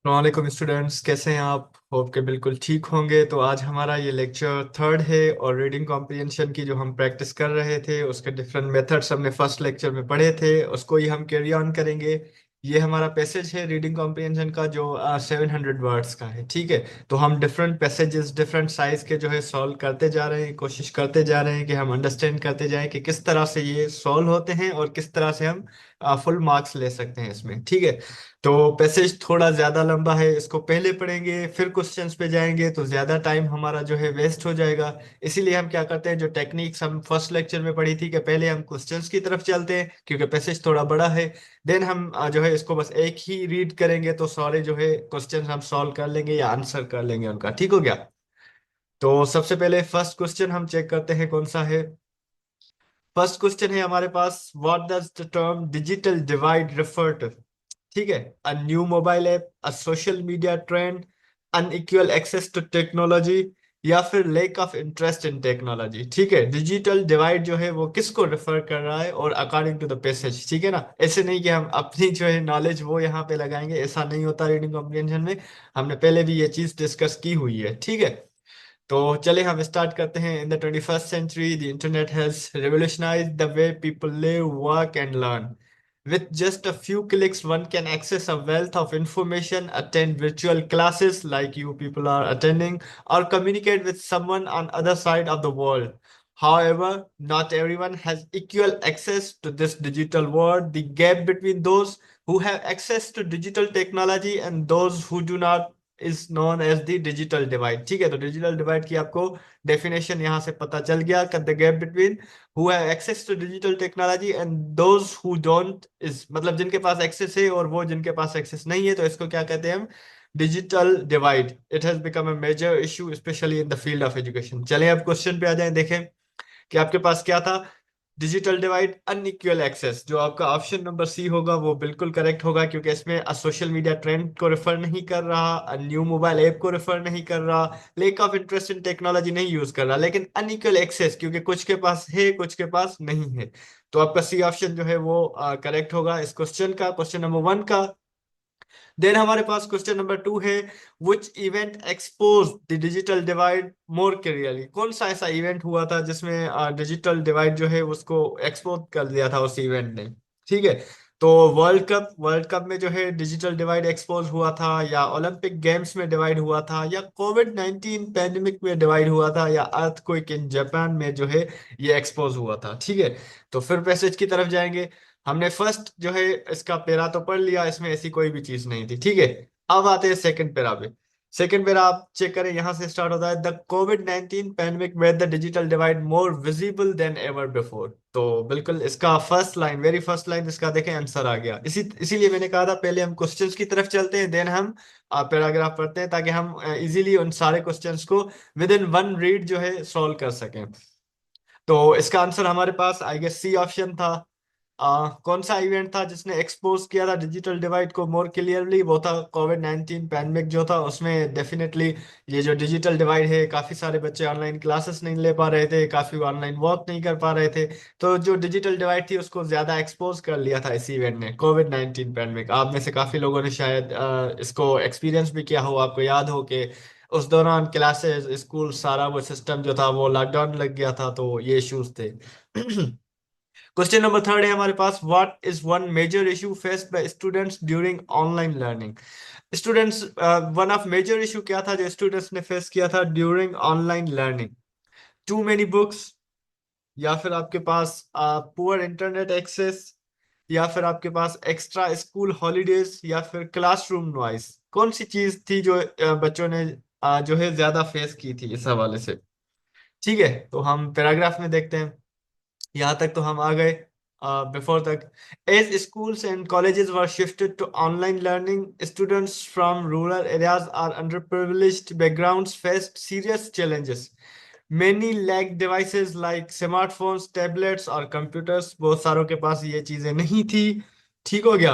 वालेकुम स्टूडेंट्स, कैसे हैं आप? होप के बिल्कुल ठीक होंगे। तो आज हमारा ये लेक्चर थर्ड है और रीडिंग कॉम्प्रिहेंशन की जो हम प्रैक्टिस कर रहे थे उसके डिफरेंट मेथड्स हमने फर्स्ट लेक्चर में पढ़े थे, उसको ही हम कैरी ऑन करेंगे। ये हमारा पैसेज है रीडिंग कॉम्प्रिहेंशन का जो 700 वर्ड्स का है। ठीक है। तो हम डिफरेंट पैसेजेस डिफरेंट साइज के जो है सॉल्व करते जा रहे हैं, कोशिश करते जा रहे हैं कि हम अंडरस्टैंड करते जाएं कि किस तरह से ये सॉल्व होते हैं और किस तरह से हम फुल मार्क्स ले सकते हैं इसमें। ठीक है। तो पैसेज थोड़ा ज्यादा लंबा है, इसको पहले पढ़ेंगे फिर क्वेश्चंस पे जाएंगे तो ज्यादा टाइम हमारा जो है वेस्ट हो जाएगा। इसीलिए हम क्या करते हैं, जो टेक्निक्स हम फर्स्ट लेक्चर में पढ़ी थी कि पहले हम क्वेश्चंस की तरफ चलते हैं क्योंकि पैसेज थोड़ा बड़ा है। देन हम जो है इसको बस एक ही रीड करेंगे तो सारे जो है क्वेश्चंस हम सॉल्व कर लेंगे या आंसर कर लेंगे उनका। ठीक हो गया। तो सबसे पहले फर्स्ट क्वेश्चन हम चेक करते हैं कौन सा है। फर्स्ट क्वेश्चन है हमारे पास, what does the term digital divide refer to? ठीक है। A new mobile app, a social media trend, unequal access to technology, या फिर lack of interest in technology. ठीक है। डिजिटल डिवाइड जो है वो किसको रेफर कर रहा है और अकॉर्डिंग टू द पैसेज। ठीक है ना। ऐसे नहीं कि हम अपनी जो है नॉलेज वो यहाँ पे लगाएंगे, ऐसा नहीं होता रीडिंग कॉम्प्रिहेंशन में। हमने पहले भी ये चीज डिस्कस की हुई है। ठीक है। तो चले हम स्टार्ट करते हैं। इन the 21st century the internet has revolutionized the way people live, work and learn. With just a few clicks, one can access a wealth of information, attend virtual classes like you people are attending, or communicate with someone on other side of the world. However, not everyone has equal access to this digital world. The gap between those who have access to digital technology and those who do not is known as the digital divide. ठीक है। तो digital divide की आपको definition यहाँ से पता चल गया। The gap between who have access to digital technology and those who don't is मतलब जिनके पास एक्सेस है और वो जिनके पास एक्सेस नहीं है, तो इसको क्या कहते हैं हम? Digital divide. It has become a major issue specially in the field of education. चलिए अब क्वेश्चन पे आ जाएं, देखें कि आपके पास क्या था। डिजिटल डिवाइड अनइक्वल एक्सेस, जो आपका ऑप्शन नंबर सी होगा वो बिल्कुल करेक्ट होगा क्योंकि इसमें सोशल मीडिया ट्रेंड को रेफर नहीं कर रहा, न्यू मोबाइल ऐप को रेफर नहीं कर रहा, lake of interest in technology नहीं यूज कर रहा, लेकिन अनइक्वल एक्सेस क्योंकि कुछ के पास है कुछ के पास नहीं है। तो आपका सी ऑप्शन जो है वो करेक्ट होगा इस क्वेश्चन का, क्वेश्चन नंबर वन का। देन हमारे पास क्वेश्चन नंबर टू है, which event expose the digital divide more clearly? कौन सा ऐसा इवेंट हुआ था जिसमें डिजिटल डिवाइड जो है उसको एक्सपोज कर दिया था उस इवेंट ने? ठीक है। तो वर्ल्ड कप में जो है डिजिटल डिवाइड एक्सपोज हुआ था, या ओलंपिक गेम्स में डिवाइड हुआ था, या कोविड 19 पैंडेमिक में डिवाइड हुआ था, या अर्थक्वेक इन जापान में जो है ये एक्सपोज हुआ था। ठीक है। तो फिर पैसेज की तरफ जाएंगे। हमने फर्स्ट जो है इसका पेरा तो पढ़ लिया, इसमें ऐसी कोई भी चीज नहीं थी। ठीक है। अब आते हैं सेकंड पेरा पे। सेकंड पेरा आप चेक करें, यहां से स्टार्ट होता है, the Covid 19 pandemic made the digital divide more visible than ever before. तो बिल्कुल इसका first line, very first line इसका देखें आंसर आ गया। इसीलिए मैंने कहा था पहले हम क्वेश्चंस की तरफ चलते हैं, देन हम पैराग्राफ पढ़ते हैं ताकि हम इजीली उन सारे क्वेश्चंस को विद इन वन रीड जो है सॉल्व कर सकें। तो इसका आंसर हमारे पास आई गेस सी ऑप्शन था। कौन सा इवेंट था जिसने एक्सपोज किया था डिजिटल डिवाइड को मोर क्लियरली? वो था कोविड 19 पैंडमिक जो था, उसमें डेफिनेटली ये जो डिजिटल डिवाइड है, काफी सारे बच्चे ऑनलाइन क्लासेस नहीं ले पा रहे थे, काफी ऑनलाइन वर्क नहीं कर पा रहे थे। तो जो डिजिटल डिवाइड थी उसको ज्यादा एक्सपोज कर लिया था इस इवेंट ने, कोविड 19 पैंडमिक। आप में से काफी लोगों ने शायद इसको एक्सपीरियंस भी किया हो, आपको याद हो कि उस दौरान क्लासेस स्कूल सारा वो सिस्टम जो था वो लॉकडाउन लग गया था, तो ये इश्यूज थे। क्वेश्चन नंबर थर्ड है हमारे पास, what is one major issue faced by students during online learning? Students, one of major issue क्या था जो स्टूडेंट्स ने फेस किया था during online learning? Too many books, या फिर आपके पास पुअर इंटरनेट एक्सेस, या फिर आपके पास एक्स्ट्रा स्कूल हॉलीडेज, या फिर क्लासरूम नॉइस? कौन सी चीज थी जो बच्चों ने जो है ज्यादा फेस की थी इस हवाले से? ठीक है। तो हम पैराग्राफ में देखते हैं। यहाँ तक तो हम आ गए। बिफोर तक, as schools and colleges were shifted to online learning, students from rural areas or underprivileged backgrounds faced serious challenges. Many lacked devices like smartphones, tablets और computers. बहुत सारों के पास ये चीजें नहीं थी। ठीक हो गया।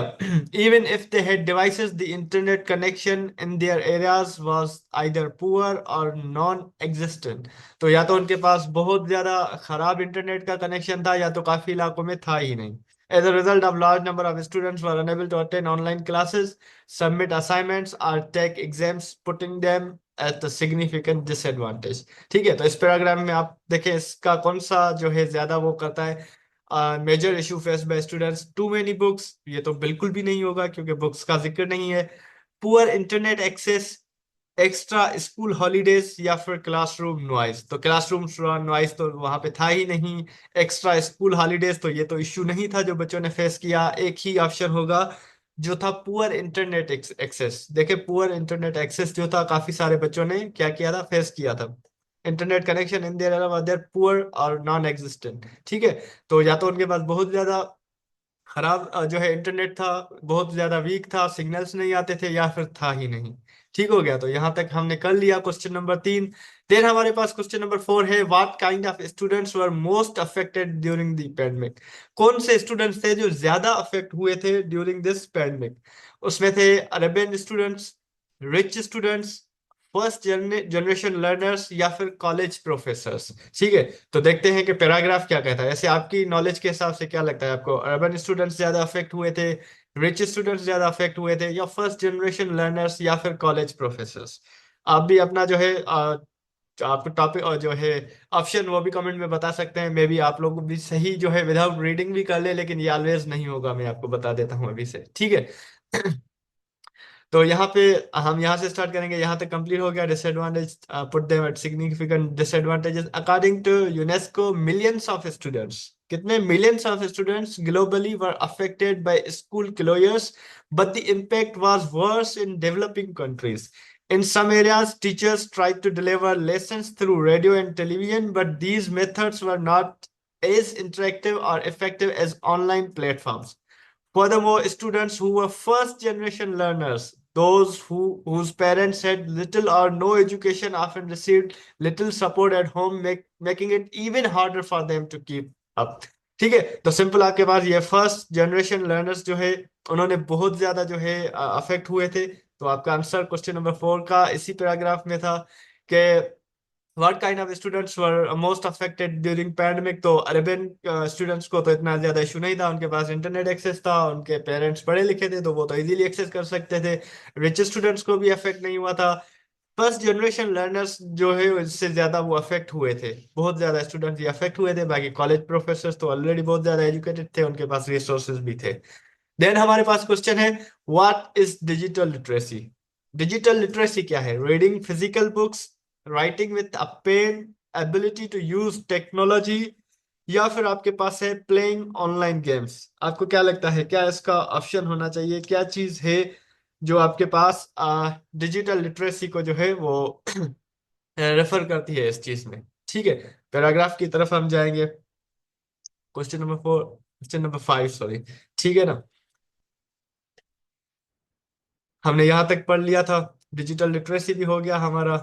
Even if they had devices, the internet connection in their areas was either poor or non-existent. तो या तो उनके पास बहुत ज्यादा खराब इंटरनेट का कनेक्शन था या तो काफी इलाकों में था ही नहीं। As a result, a large number of students were unable to attend online classes, submit assignments, or take exams, putting them at a significant disadvantage. ठीक है, तो इस पैराग्राफ में आप देखें इसका कौन सा जो है ज्यादा वो करता है। Major issue face by students, too many books, ये तो बिल्कुल भी नहीं होगा क्योंकि बुक्स का जिक्र नहीं है। Poor internet access, extra school holidays, या फिर क्लासरूम नॉइज, तो क्लासरूम नॉइज तो वहां पे था ही नहीं। एक्स्ट्रा स्कूल हॉलीडेज, तो ये तो इश्यू नहीं था जो बच्चों ने फेस किया। एक ही ऑप्शन होगा जो था पुअर इंटरनेट एक्सेस। देखिए पुअर इंटरनेट एक्सेस जो था काफी सारे बच्चों ने क्या किया था, फेस किया था। Internet connection in their poor और नॉन एग्जिस्टेंट। ठीक है, तो या तो उनके पास बहुत ज्यादा खराब जो है इंटरनेट था, बहुत ज्यादा वीक था, सिग्नल्स नहीं आते थे, या फिर था ही नहीं। ठीक हो गया, तो यहां तक हमने कर लिया क्वेश्चन नंबर 3। देन हमारे पास क्वेश्चन नंबर 4 है, what kind of students were most affected during the pandemic. कौन से स्टूडेंट्स थे जो ज्यादा अफेक्ट हुए थे ड्यूरिंग दिस पैंडेमिक। उसमें थे Arabian students, rich students, first generation learners, या फिर कॉलेज प्रोफेसर्स। ठीक है, तो देखते हैं कि पैराग्राफ क्या कहता है। ऐसे आपकी नॉलेज के हिसाब से क्या लगता है आपको, अर्बन स्टूडेंट्स ज्यादा अफेक्ट हुए थे, रिच स्टूडेंट्स ज्यादा अफेक्ट हुए थे, या फर्स्ट जनरेशन लर्नर्स, या फिर कॉलेज प्रोफेसर्स। आप भी अपना जो है जो आपको टॉपिक और जो है ऑप्शन वो भी कमेंट में बता सकते हैं। मे बी आप लोग भी सही जो है विदाउट रीडिंग भी कर ले, लेकिन ये ऑलवेज नहीं होगा, मैं आपको बता देता हूँ अभी से। ठीक है। तो यहाँ पे हम यहाँ से स्टार्ट करेंगे, यहाँ तक कंप्लीट हो गया। Disadvantage, put them at significant disadvantages according to UNESCO, millions of students, कितने millions of students globally were affected by school closures, but the impact was worse in developing countries. In some areas, teachers tried to deliver lessons through radio and television, but these methods were not as interactive or effective as online platforms. Furthermore, students who were first generation learners, those whose parents had little or no education, often received little support at home, making it even harder for them to keep up. ठीक है, तो simple आपके पास ये first generation learners जो है उन्होंने बहुत ज्यादा जो है अफेक्ट हुए थे। तो आपका आंसर क्वेश्चन नंबर 4 का इसी पैराग्राफ में था कि what kind of students were most affected during pandemic. तो अरेबियन स्टूडेंट्स को तो इतना ज्यादा इशू नहीं था, उनके पास इंटरनेट एक्सेस था, उनके पेरेंट्स पढ़े लिखे थे तो वो तो इजीली एक्सेस कर सकते थे। रिच स्टूडेंट्स को भी अफेक्ट नहीं हुआ था। फर्स्ट जनरेशन लर्नर्स जो है इससे ज्यादा वो अफेक्ट हुए थे, बहुत ज्यादा स्टूडेंट्स ये अफेक्ट हुए थे। बाकी कॉलेज प्रोफेसर तो ऑलरेडी बहुत ज्यादा एजुकेटेड थे, उनके पास रिसोर्सेज भी थे। देन हमारे पास क्वेश्चन है, what is digital literacy. Digital literacy क्या है, reading physical books, writing with a pen, ability to use technology, या फिर आपके पास है प्लेइंग ऑनलाइन गेम्स। आपको क्या लगता है क्या इसका ऑप्शन होना चाहिए, क्या चीज है जो आपके पास डिजिटल लिटरेसी को जो है वो रेफर करती है इस चीज में। ठीक है, पैराग्राफ की तरफ हम जाएंगे। Question number 5 sorry. ठीक है ना, हमने यहाँ तक पढ़ लिया था, डिजिटल लिटरेसी भी हो गया हमारा।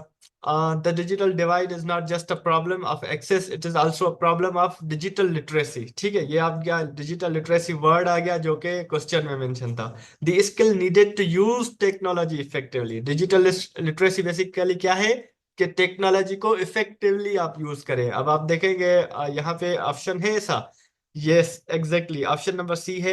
The digital divide is not just a problem of access, it is also a problem of digital literacy. ठीक है, ये आप क्या डिजिटल लिटरेसी वर्ड आ गया जो कि क्वेश्चन में मेंशन था। The skill needed to use technology effectively. Digital literacy basically क्या है कि टेक्नोलॉजी को इफेक्टिवली आप यूज करें। अब आप देखेंगे यहाँ पे ऑप्शन है ऐसा, yes exactly option number C है,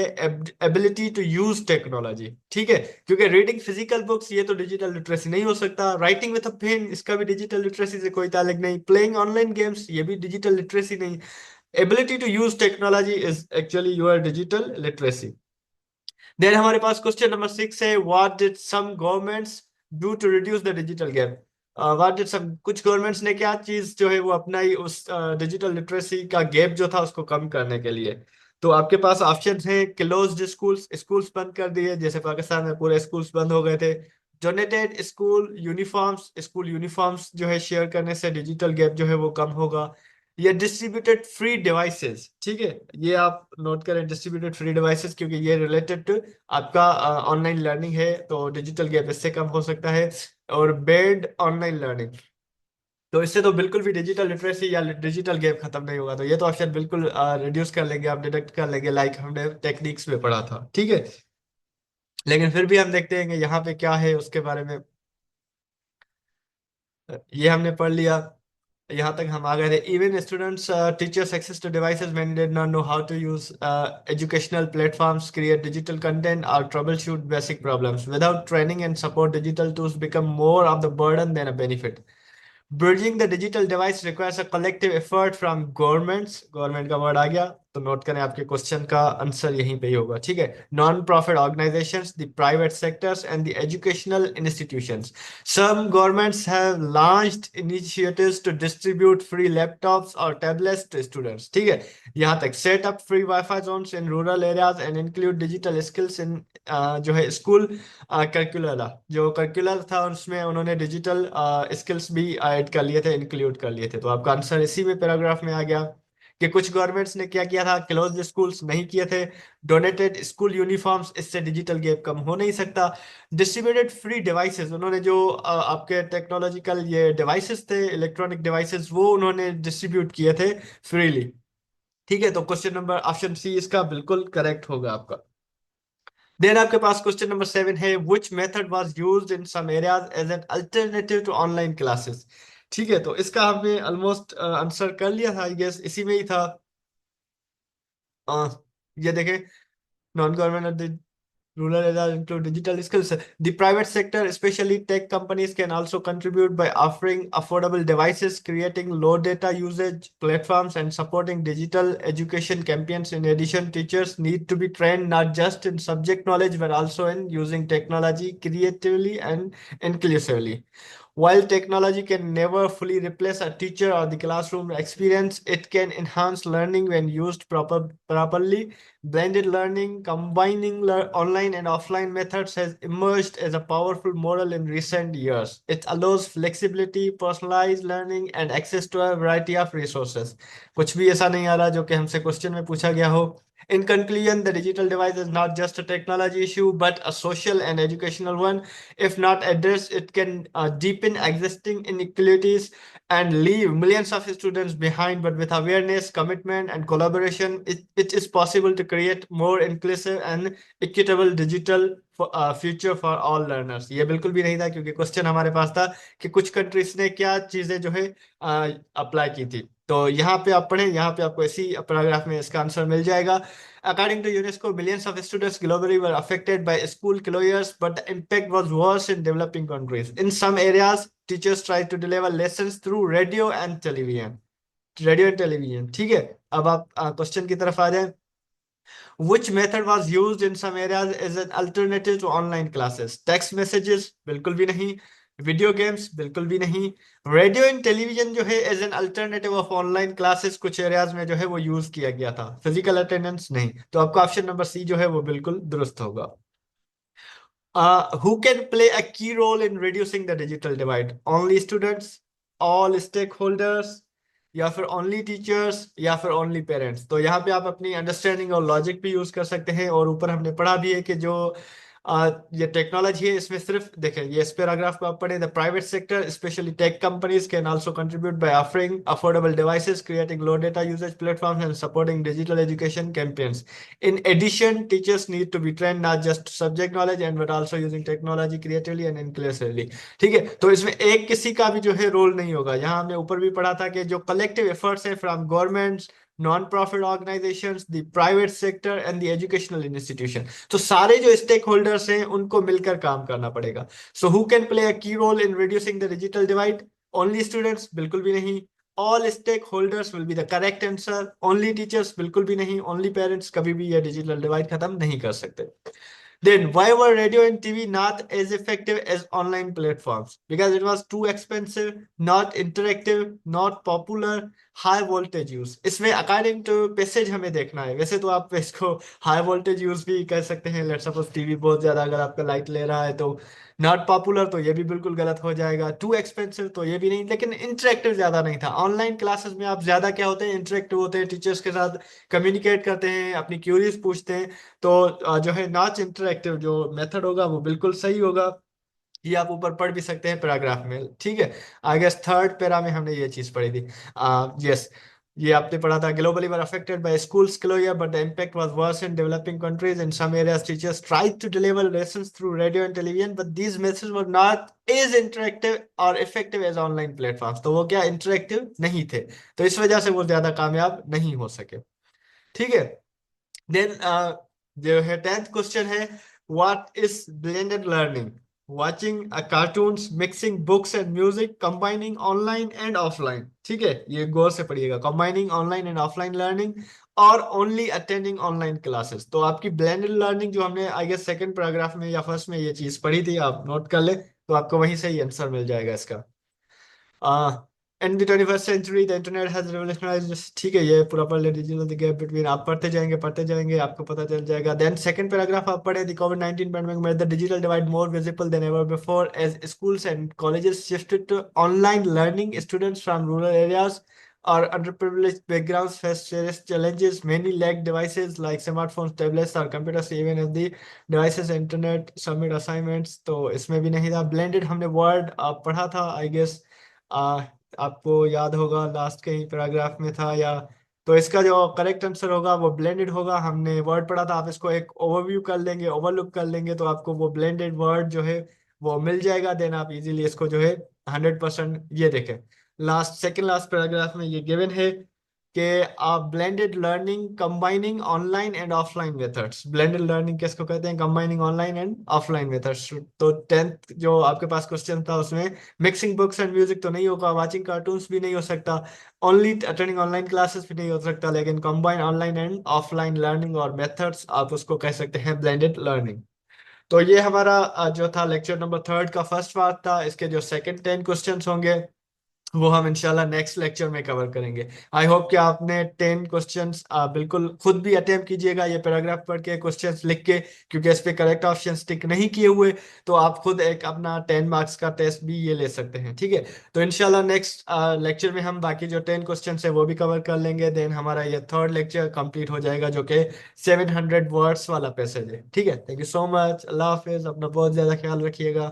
एबिलिटी टू यूज टेक्नोलॉजी। ठीक है, क्योंकि रीडिंग फिजिकल बुक्स ये तो डिजिटल लिटरेसी नहीं हो सकता, राइटिंग विद अ पेन इसका भी डिजिटल लिटरेसी से कोई ताल्लुक नहीं, प्लेइंग ऑनलाइन गेम्स ये भी डिजिटल लिटरेसी नहीं। Ability to use technology is actually your digital literacy. Then हमारे पास क्वेश्चन नंबर 6 है, what did some governments do to reduce the digital gap. What did some, कुछ गवर्नमेंट्स ने क्या चीज जो है वो अपनाई उस डिजिटल लिटरेसी का गैप जो था उसको कम करने के लिए। तो आपके पास ऑप्शन है, क्लोज्ड स्कूल्स, स्कूल्स बंद कर दिए, जैसे पाकिस्तान में पूरे स्कूल्स बंद हो गए थे। डोनेटेड स्कूल यूनिफॉर्म्स जो है शेयर करने से डिजिटल गैप जो है वो कम होगा। ये डिस्ट्रीब्यूटेड फ्री डिवाइसेस। ठीक है, ये आप नोट करें, डिस्ट्रीब्यूटेड फ्री डिवाइसेस, क्योंकि ये रिलेटेड टू आपका ऑनलाइन लर्निंग है, तो डिजिटल गैप इससे कम हो सकता है। और बेड ऑनलाइन लर्निंग, तो इससे तो बिल्कुल भी डिजिटल लिटरेसी या डिजिटल गैप खत्म नहीं होगा, तो ये तो ऑप्शन बिल्कुल रिड्यूस कर लेंगे, आप डिडक्ट कर लेंगे, लाइक हमने टेक्निक्स में पढ़ा था। ठीक है, लेकिन फिर भी हम देखते हैं कि यहाँ पे क्या है उसके बारे में। ये हमने पढ़ लिया। यहाँ तक हम आ गए थे। Even students teachers access to devices many did not know how to use educational platforms, create digital content और troubleshoot basic problems without training and support. Digital tools become more of the burden than a benefit. Bridging the digital device requires a collective effort from governments। Government का word आ गया तो note करें, आपके question का answer यहीं पे ही होगा, ठीक है। Non profit organisations, the private sectors and the educational institutions. Some governments have launched initiatives to distribute free laptops और टैबलेट्स टू स्टूडेंट्स, ठीक है। यहाँ तक set up free wifi zones in rural areas and include digital skills in जो है school curricular. जो curricular था उसमें उन्होंने डिजिटल स्किल्स भी ऐड कर लिए थे, इंक्लूड कर लिए थे। तो आपका आंसर इसी में पैराग्राफ में आ गया कि कुछ गवर्नमेंट्स ने क्या किया था, क्लोज स्कूल्स नहीं किए थे। डोनेटेड स्कूल यूनिफॉर्म्स, इससे डिजिटल गैप कम हो नहीं सकता। डिस्ट्रीब्यूटेड फ्री डिवाइसेस, उन्होंने जो आपके टेक्नोलॉजिकल ये डिवाइसेस थे, इलेक्ट्रॉनिक डिवाइसेस, वो उन्होंने डिस्ट्रीब्यूट किए थे फ्रीली, ठीक है। तो क्वेश्चन नंबर ऑप्शन सी इसका बिल्कुल करेक्ट होगा आपका। देन आपके पास क्वेश्चन नंबर 7 है, which method was used in some areas as an alternative to online classes. ठीक है, तो इसका हमने ऑलमोस्ट आंसर कर लिया था, आई गेस इसी में ही था। ये देखें, non government rural areas include digital skills. The private sector, especially tech companies, can also contribute by offering affordable devices, creating low data usage platforms, and supporting digital education campaigns. In addition, teachers need to be trained not just in subject knowledge but also in using technology creatively and inclusively. While technology can never fully replace a teacher or the classroom experience, it can enhance learning when used properly. Blended learning, combining online and offline methods, has emerged as a powerful model in recent years. It allows flexibility, personalized learning, and access to a variety of resources. कुछ भी ऐसा नहीं आ रहा जो कि हमसे question में पूछा गया हो। In conclusion, the digital device is not just a technology issue, but a social and educational one. If not addressed, it can deepen existing inequalities and leave millions of students behind. But with awareness, commitment, and collaboration, it is possible to create more inclusive and equitable digital future for all learners। ये बिल्कुल भी नहीं था, क्योंकि question हमारे पास था कि कुछ कंट्रीज ने क्या चीजें जो है अप्लाई की थी। तो यहाँ पे आप पढ़ें, यहाँ पे आपको इसी पैराग्राफ में इसका आंसर मिल जाएगा। According to UNESCO, millions of students globally were affected by school closures, but the impact was worse in developing countries. In some areas, teachers tried to deliver lessons through radio and television. Radio and television, ठीक है। अब आप question की तरफ आ जाएं। Which method was used in some areas as an alternative to online classes? Text messages, बिल्कुल भी नहीं। वीडियो गेम्स, बिल्कुल भी नहीं। रेडियो एंड टेलीविजन जो है as an alternative of online classes कुछ एरियाज में जो है वो यूज किया गया था। फिजिकल अटेंडेंस नहीं। तो आपका ऑप्शन नंबर सी जो है वो बिल्कुल दुरुस्त होगा। Who can play a key role in reducing the digital divide? Only students, all stakeholders, या फिर ओनली टीचर्स, या फिर ओनली पेरेंट्स। तो यहाँ पे आप अपनी अंडरस्टैंडिंग और लॉजिक भी यूज कर सकते हैं। और ऊपर हमने पढ़ा भी है कि जो ये टेक्नोलॉजी है, इसमें सिर्फ देखें, ये इस पैराग्राफ को आप पढ़ें। The private sector, specially tech companies, can also contribute by offering affordable devices, creating low data usage platforms and supporting digital education campaigns. In addition, teachers need to be trained not just subject knowledge and but also using technology creatively and inclusively। ठीक है, तो इसमें एक किसी का भी जो है रोल नहीं होगा। यहाँ हमने ऊपर भी पढ़ा था कि जो कलेक्टिव एफर्ट्स है from governments, non profit organisations, the private sector and the educational institution, तो सारे जो स्टेक होल्डर्स हैं उनको मिलकर काम करना पड़ेगा। So who can play a key role in reducing the digital divide? Only students, बिल्कुल भी नहीं। All stakeholders will be the correct answer. Only teachers, बिल्कुल भी नहीं। ओनली पेरेंट्स कभी भी ये डिजिटल डिवाइड खत्म नहीं कर सकते। Then why were radio and TV not as effective as online platforms? Because it was too expensive, not interactive, not popular, high voltage use। इसमें अकॉर्डिंग टू पैसेज हमें देखना है। वैसे तो आप इसको हाई वोल्टेज यूज भी कर सकते हैं। लेट्स सपोज टीवी बहुत ज्यादा अगर आपका लाइट ले रहा है, तो नॉट पॉपुलर तो ये भी बिल्कुल गलत हो जाएगा। टू एक्सपेंसिव तो ये भी नहीं, लेकिन इंटरेक्टिव ज्यादा नहीं था। ऑनलाइन क्लासेस में आप ज्यादा क्या होते हैं, इंटरेक्टिव होते हैं, टीचर्स के साथ कम्युनिकेट करते हैं, अपनी क्यूरीज पूछते हैं। तो जो है नॉट इंटरेक्टिव जो मेथड होगा वो बिल्कुल सही होगा। ये आप ऊपर पढ़ भी सकते हैं पैराग्राफ में, ठीक है। आई गेस थर्ड पैरा में हमने ये चीज पढ़ी थी। यस। ये आपने पढ़ा था, globally were affected by schools closure but the impact was worse in developing countries, in some areas teachers tried to deliver lessons through radio and television but these message were not as interactive और effective as online platforms. तो वो क्या interactive नहीं थे, तो इस वजह से वो ज्यादा कामयाब नहीं हो सके। ठीक है। देन जो है 10th क्वेश्चन है, what is blended learning? watching cartoons, mixing books and music, combining online and offline। ठीक है, ये गौर से पढ़िएगा, combining online and offline learning और only attending online classes। तो आपकी blended learning जो हमने आई गेस सेकंड पैराग्राफ में या फर्स्ट में ये चीज पढ़ी थी, आप नोट कर ले, तो आपको वहीं से ही आंसर मिल जाएगा इसका। In the 21st century the internet has revolutionised. ठीक है, ये पूरा पढ़ ले, डिजिटल द गैप बिटवीन, आप पढ़ते जाएंगे आपको पता चल जाएगा। देन सेकंड पैराग्राफ आप पढ़े, द कोविड-19 pandemic made the digital divide more visible than ever before as schools and colleges shifted to online learning, students from rural areas or underprivileged backgrounds face serious challenges. Many lack devices like smartphones, tablets, or computers, even if the devices internet submit assignments। तो इसमें भी नहीं था। blended हमने word पढ़ा था I guess, आपको याद होगा लास्ट के ही पैराग्राफ में था या। तो इसका जो करेक्ट आंसर होगा वो ब्लेंडेड होगा। हमने वर्ड पढ़ा था, आप इसको एक ओवरव्यू कर लेंगे, ओवरलुक कर लेंगे, तो आपको वो ब्लेंडेड वर्ड जो है वो मिल जाएगा। देन आप इजीली इसको जो है 100% ये देखें, लास्ट सेकंड लास्ट पैराग्राफ में ये गिवन है कि आप blended learning combining online and offline methods. Blended learning किसको कहते हैं? Combining online and offline methods. तो 10th जो आपके पास क्वेश्चन था उसमें मिक्सिंग बुक्स एंड म्यूजिक तो नहीं होगा, वाचिंग कार्टून्स भी नहीं हो सकता, ओनली अटेंडिंग ऑनलाइन क्लासेस भी नहीं हो सकता, लेकिन combine online and offline learning और मेथड्स आप उसको कह सकते हैं ब्लेंडेड लर्निंग। तो ये हमारा जो था लेक्चर नंबर थर्ड का फर्स्ट पार्ट था। इसके जो सेकंड 10 क्वेश्चंस होंगे वो हम इंशाल्लाह नेक्स्ट लेक्चर में कवर करेंगे। आई होप कि आपने 10 क्वेश्चंस बिल्कुल खुद भी अटेम्प्ट कीजिएगा, ये पैराग्राफ पढ़ के क्वेश्चंस लिख के, क्योंकि इस पे करेक्ट ऑप्शन टिक नहीं किए हुए, तो आप खुद एक अपना 10 मार्क्स का टेस्ट भी ये ले सकते हैं। ठीक है, तो इंशाल्लाह नेक्स्ट लेक्चर में हम बाकी जो 10 क्वेश्चन है वो भी कवर कर लेंगे। देन हमारा ये थर्ड लेक्चर कंप्लीट हो जाएगा, जो कि 700 वर्ड्स वाला पैसेज है। ठीक है, थैंक यू सो मच, अल्लाह हाफिज, अपना बहुत ज्यादा ख्याल रखिएगा।